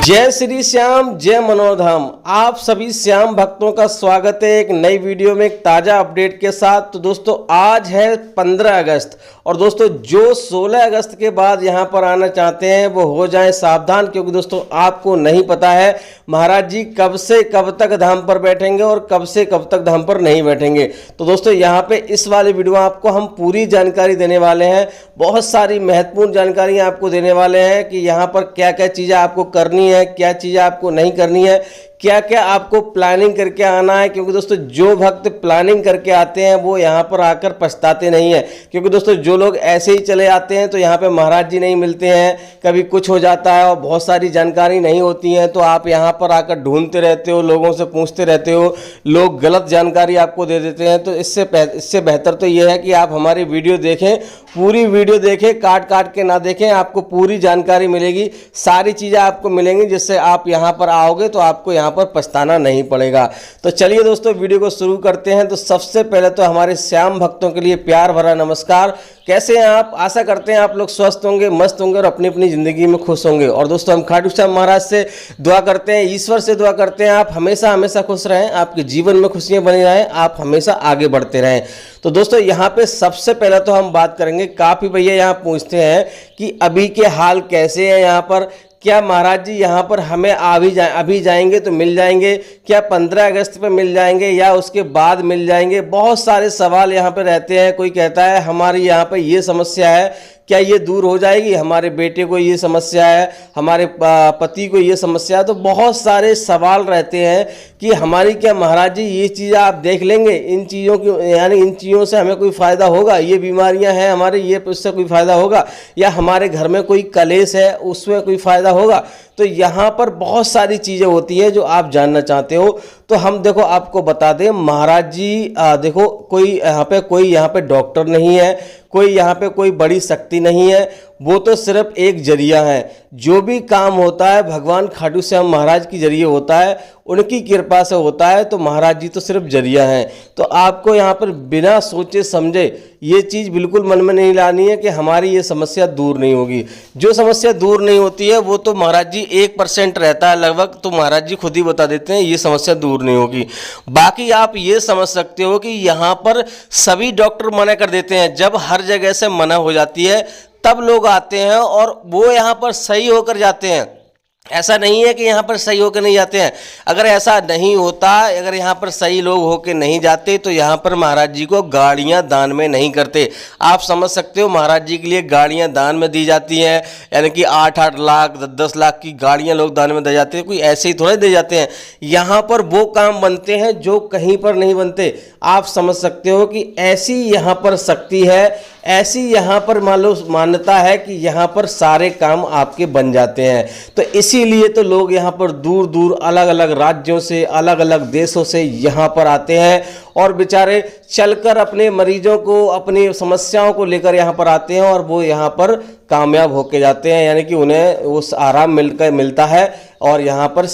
जय श्री श्याम, जय मनोधाम। आप सभी श्याम भक्तों का स्वागत है एक नई वीडियो में एक ताज़ा अपडेट के साथ। तो दोस्तों आज है 15 अगस्त और दोस्तों जो 16 अगस्त के बाद यहाँ पर आना चाहते हैं वो हो जाएं सावधान, क्योंकि दोस्तों आपको नहीं पता है महाराज जी कब से कब तक धाम पर बैठेंगे और कब से कब तक धाम पर नहीं बैठेंगे। तो दोस्तों यहाँ पे इस वाले वीडियो में आपको हम पूरी जानकारी देने वाले हैं, बहुत सारी महत्वपूर्ण जानकारी आपको देने वाले हैं कि यहाँ पर क्या क्या चीज़ें आपको करनी है, क्या चीज़ें आपको नहीं करनी है, क्या क्या आपको प्लानिंग करके आना है। क्योंकि दोस्तों जो भक्त प्लानिंग करके आते हैं वो यहाँ पर आकर पछताते नहीं हैं, क्योंकि दोस्तों जो लोग ऐसे ही चले आते हैं तो यहाँ पे महाराज जी नहीं मिलते हैं, कभी कुछ हो जाता है और बहुत सारी जानकारी नहीं होती है, तो आप यहाँ पर आकर ढूंढते रहते हो, लोगों से पूछते रहते हो, लोग गलत जानकारी आपको दे देते हैं। तो इससे बेहतर तो ये है कि आप हमारी वीडियो देखें, पूरी वीडियो देखें, काट काट के ना देखें, आपको पूरी जानकारी मिलेगी, सारी चीज़ें आपको मिलेंगी, जिससे आप यहाँ पर आओगे तो आपको यहाँ पर पछताना नहीं पड़ेगा। तो चलिए दोस्तों वीडियो को शुरू करते हैं। तो सबसे पहले तो हमारे श्याम भक्तों के लिए प्यार भरा नमस्कार। कैसे हैं आप? आशा करते हैं आप लोग स्वस्थ होंगे, मस्त होंगे और अपनी अपनी ज़िंदगी में खुश होंगे। और दोस्तों हम खाटू श्याम महाराज से दुआ करते हैं, ईश्वर से दुआ करते हैं आप हमेशा हमेशा खुश रहें, आपके जीवन में खुशियाँ बनी रहें, आप हमेशा आगे बढ़ते रहें। तो दोस्तों यहाँ पे सबसे पहले तो हम बात करेंगे, काफ़ी भैया यहाँ पूछते हैं कि अभी के हाल कैसे हैं यहाँ पर, क्या महाराज जी यहाँ पर हमें अभी जाएंगे तो मिल जाएंगे, क्या 15 अगस्त पे मिल जाएंगे या उसके बाद मिल जाएंगे। बहुत सारे सवाल यहाँ पे रहते हैं। कोई कहता है हमारी यहाँ पे ये समस्या है, क्या ये दूर हो जाएगी, हमारे बेटे को ये समस्या है, हमारे पति को ये समस्या है। तो बहुत सारे सवाल रहते हैं कि हमारी क्या महाराज जी ये चीज़ आप देख लेंगे, इन चीज़ों की यानी इन चीज़ों से हमें कोई फ़ायदा होगा, ये बीमारियां हैं हमारे, ये उससे कोई फ़ायदा होगा, या हमारे घर में कोई कलेश है उसमें कोई फ़ायदा होगा। तो यहाँ पर बहुत सारी चीज़ें होती हैं जो आप जानना चाहते हो। तो हम देखो आपको बता दें महाराज जी, देखो कोई यहाँ पे डॉक्टर नहीं है, कोई यहाँ पे कोई बड़ी शक्ति नहीं है, वो तो सिर्फ एक जरिया है। जो भी काम होता है भगवान खाटू श्याम महाराज के जरिए होता है, उनकी कृपा से होता है। तो महाराज जी तो सिर्फ जरिया हैं। तो आपको यहाँ पर बिना सोचे समझे ये चीज़ बिल्कुल मन में नहीं लानी है कि हमारी ये समस्या दूर नहीं होगी। जो समस्या दूर नहीं होती है वो तो महाराज जी 1% रहता है लगभग, तो महाराज जी खुद ही बता देते हैं ये समस्या दूर नहीं होगी। बाकी आप ये समझ सकते हो कि यहाँ पर सभी डॉक्टर मना कर देते हैं, जब हर जगह से मना हो जाती है तब लोग आते हैं और वो यहाँ पर सही होकर जाते हैं। ऐसा नहीं है कि यहाँ पर सही होकर नहीं जाते हैं। अगर ऐसा नहीं होता, अगर यहाँ पर सही लोग होकर नहीं जाते तो यहाँ पर महाराज जी को गाड़ियाँ दान में नहीं करते। आप समझ सकते हो महाराज जी के लिए गाड़ियाँ दान में दी जाती हैं, यानी कि 8-8 लाख 10-10 लाख की गाड़ियाँ लोग दान में दे जाते हैं। कोई ऐसे ही थोड़ा दे जाते हैं, यहाँ पर वो काम बनते हैं जो कहीं पर नहीं बनते। आप समझ सकते हो कि ऐसी यहाँ पर शक्ति है, ऐसी यहाँ पर मान लो मान्यता है कि यहाँ पर सारे काम आपके बन जाते हैं। तो इसीलिए तो लोग यहाँ पर दूर दूर अलग अलग राज्यों से, अलग अलग देशों से यहाँ पर आते हैं और बेचारे चलकर अपने मरीजों को, अपनी समस्याओं को लेकर यहाँ पर आते हैं और वो यहाँ पर कामयाब होके जाते हैं, यानी कि उन्हें उस आराम मिलता है और यहाँ पर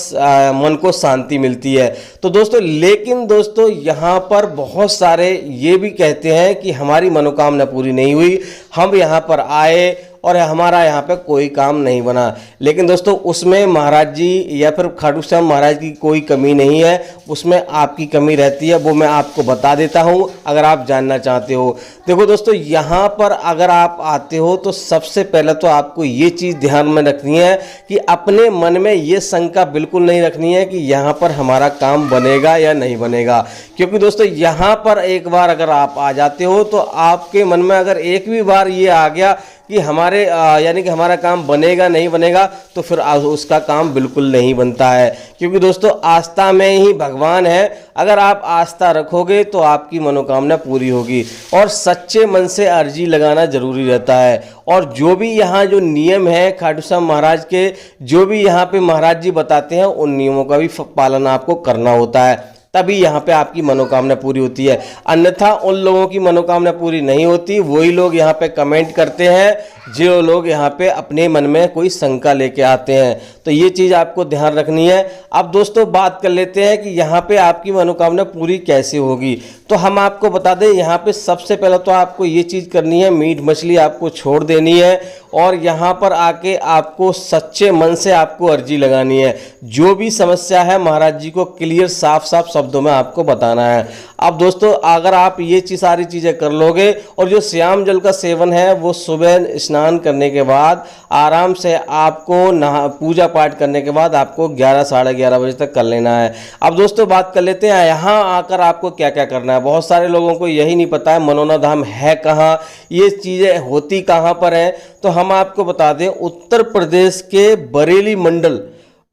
मन को शांति मिलती है। तो दोस्तों लेकिन दोस्तों यहाँ पर बहुत सारे ये भी कहते हैं कि हमारी मनोकामना पूरी नहीं हुई, हम यहाँ पर आए और हमारा यहाँ पे कोई काम नहीं बना। लेकिन दोस्तों उसमें महाराज जी या फिर खाटू श्याम महाराज की कोई कमी नहीं है, उसमें आपकी कमी रहती है। वो मैं आपको बता देता हूँ अगर आप जानना चाहते हो। देखो दोस्तों यहाँ पर अगर आप आते हो तो सबसे पहले तो आपको ये चीज़ ध्यान में रखनी है कि अपने मन में ये शंका बिल्कुल नहीं रखनी है कि यहाँ पर हमारा काम बनेगा या नहीं बनेगा। क्योंकि दोस्तों यहाँ पर एक बार अगर आप आ जाते हो तो आपके मन में अगर एक भी बार ये आ गया कि हमारे यानी कि हमारा काम बनेगा नहीं बनेगा, तो फिर उसका काम बिल्कुल नहीं बनता है। क्योंकि दोस्तों आस्था में ही भगवान है, अगर आप आस्था रखोगे तो आपकी मनोकामना पूरी होगी। और सच्चे मन से अर्जी लगाना जरूरी रहता है। और जो भी यहाँ जो नियम है खाटू श्याम महाराज के, जो भी यहाँ पे महाराज जी बताते हैं, उन नियमों का भी पालन आपको करना होता है, तभी यहाँ पे आपकी मनोकामना पूरी होती है। अन्यथा उन लोगों की मनोकामना पूरी नहीं होती। वही लोग यहाँ पे कमेंट करते हैं जो लोग यहाँ पे अपने मन में कोई शंका लेके आते हैं। तो ये चीज़ आपको ध्यान रखनी है। अब दोस्तों बात कर लेते हैं कि यहाँ पे आपकी मनोकामना पूरी कैसे होगी। तो हम आपको बता दें, यहाँ पे सबसे पहले तो आपको ये चीज़ करनी है, मीट मछली आपको छोड़ देनी है और यहाँ पर आके आपको सच्चे मन से आपको अर्जी लगानी है। जो भी समस्या है महाराज जी को क्लियर साफ साफ शब्दों में आपको बताना है। अब दोस्तों अगर आप ये सारी चीज़ें कर लोगे और जो श्याम जल का सेवन है वो सुबह स्नान करने के बाद आराम से आपको नहा पूजा पाठ करने के बाद आपको 11 साढ़े 11 बजे तक कर लेना है। अब दोस्तों बात कर लेते हैं यहाँ आकर आपको क्या क्या करना है। बहुत सारे लोगों को यही नहीं पता है मनोना धाम है कहाँ, ये चीज़ें होती कहाँ पर है। तो हम आपको बता दें, उत्तर प्रदेश के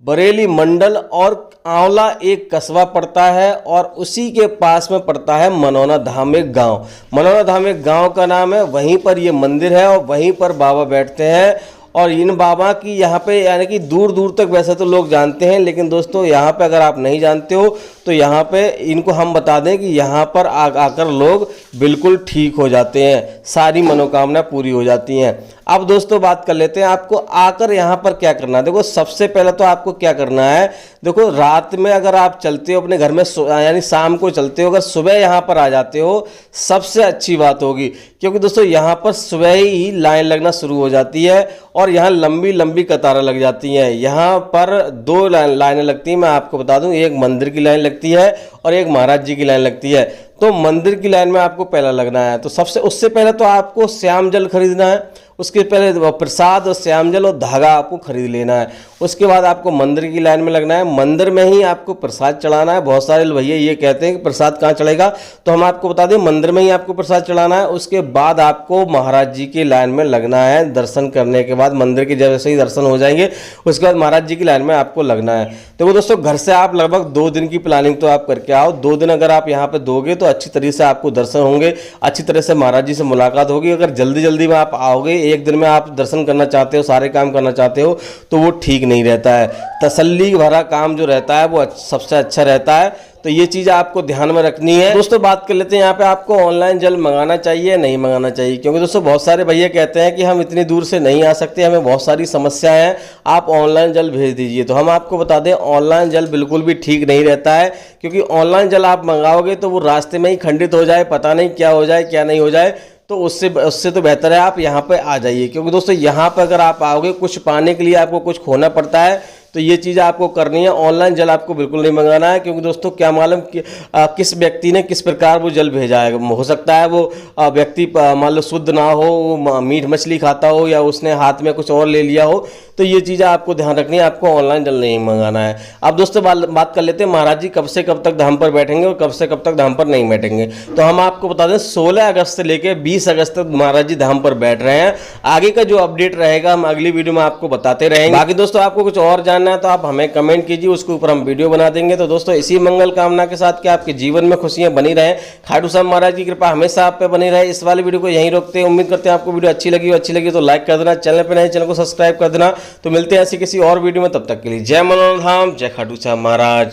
बरेली मंडल और आंवला एक कस्बा पड़ता है और उसी के पास में पड़ता है मनोना धाम एक गांव। मनोना धाम एक गांव का नाम है, वहीं पर ये मंदिर है और वहीं पर बाबा बैठते हैं। और इन बाबा की यहाँ पे यानी कि दूर दूर तक वैसे तो लोग जानते हैं, लेकिन दोस्तों यहाँ पे अगर आप नहीं जानते हो तो यहाँ पे इनको हम बता दें कि यहाँ पर आकर लोग बिल्कुल ठीक हो जाते हैं, सारी मनोकामना पूरी हो जाती हैं। अब दोस्तों बात कर लेते हैं आपको आकर यहाँ पर क्या करना है। देखो सबसे पहले तो आपको क्या करना है, देखो रात में अगर आप चलते हो अपने घर में यानी शाम को चलते हो, अगर सुबह यहाँ पर आ जाते हो सबसे अच्छी बात होगी, क्योंकि दोस्तों यहाँ पर सुबह ही लाइन लगना शुरू हो जाती है और यहाँ लंबी लंबी कतारें लग जाती हैं। यहाँ पर 2 लाइनें लगती हैं, मैं आपको बता दूं, एक मंदिर की लाइन लगती है और एक महाराज जी की लाइन लगती है। तो मंदिर की लाइन में आपको पहला लगना है। तो उससे पहले तो आपको श्याम जल खरीदना है, उसके पहले प्रसाद और श्याम जल और धागा आपको खरीद लेना है। उसके बाद आपको मंदिर की लाइन में लगना है, मंदिर में ही आपको प्रसाद चढ़ाना है। बहुत सारे भैया ये कहते हैं कि प्रसाद कहाँ चढ़ेगा, तो हम आपको बता दें मंदिर में ही आपको प्रसाद चढ़ाना है। उसके बाद आपको महाराज जी की लाइन में लगना है। दर्शन करने के बाद मंदिर के जैसे ही दर्शन हो जाएंगे उसके बाद महाराज जी की लाइन में आपको लगना है। तो दोस्तों घर से आप लगभग 2 दिन की प्लानिंग तो आप करके आओ। 2 दिन अगर आप यहाँ पे दोगे तो अच्छी तरह से आपको दर्शन होंगे, अच्छी तरह से महाराज जी से मुलाकात होगी। अगर जल्दी जल्दी में आप आओगे, एक दिन में आप दर्शन करना चाहते हो, सारे काम करना चाहते हो, तो वो ठीक नहीं रहता है। तसल्ली भरा काम जो रहता है वो सबसे अच्छा रहता है। तो ये चीज़ आपको ध्यान में रखनी है। दोस्तों बात कर लेते हैं यहाँ पे आपको ऑनलाइन जल मंगाना चाहिए नहीं मंगाना चाहिए, क्योंकि दोस्तों बहुत सारे भैया कहते हैं कि हम इतनी दूर से नहीं आ सकते, हमें बहुत सारी समस्याएं हैं, आप ऑनलाइन जल भेज दीजिए। तो हम आपको बता दें ऑनलाइन जल बिल्कुल भी ठीक नहीं रहता है, क्योंकि ऑनलाइन जल आप मंगाओगे तो वो रास्ते में ही खंडित हो जाए, पता नहीं क्या हो जाए क्या नहीं हो जाए। तो उससे तो बेहतर है आप यहाँ पे आ जाइए, क्योंकि दोस्तों यहाँ पर अगर आप आओगे कुछ पाने के लिए आपको कुछ खोना पड़ता है। तो ये चीज़ आपको करनी है। ऑनलाइन जल आपको बिल्कुल नहीं मंगाना है, क्योंकि दोस्तों क्या मालूम कि किस व्यक्ति ने किस प्रकार वो जल भेजा है। हो सकता है वो व्यक्ति मान लो शुद्ध ना हो, वो मीट मछली खाता हो या उसने हाथ में कुछ और ले लिया हो। तो ये चीज़ें आपको ध्यान रखनी है, आपको ऑनलाइन जल नहीं मंगाना है। अब दोस्तों बात कर लेते हैं महाराज जी कब से कब तक धाम पर बैठेंगे और कब से कब तक धाम पर नहीं बैठेंगे। तो हम आपको बता दें 16 अगस्त से लेकर 20 अगस्त तक महाराज जी धाम पर बैठ रहे हैं। आगे का जो अपडेट रहेगा हम अगली वीडियो में आपको बताते रहेंगे। बाकी दोस्तों आपको कुछ और जानना है तो आप हमें कमेंट कीजिए, उसके ऊपर हम वीडियो बना देंगे। तो दोस्तों इसी मंगल कामना के साथ कि आपके जीवन में खुशियां बनी रहें, खाटू श्याम महाराज की कृपा हमेशा आप पे बनी रहे। इस वाली वीडियो को यहीं रोकते हैं। उम्मीद करते हैं आपको वीडियो अच्छी लगी तो लाइक कर देना, चैनल पर नए चैनल को सब्सक्राइब कर देना। तो मिलते हैं ऐसी किसी और वीडियो में, तब तक के लिए जय मनोना धाम, जय खाटू श्याम महाराज।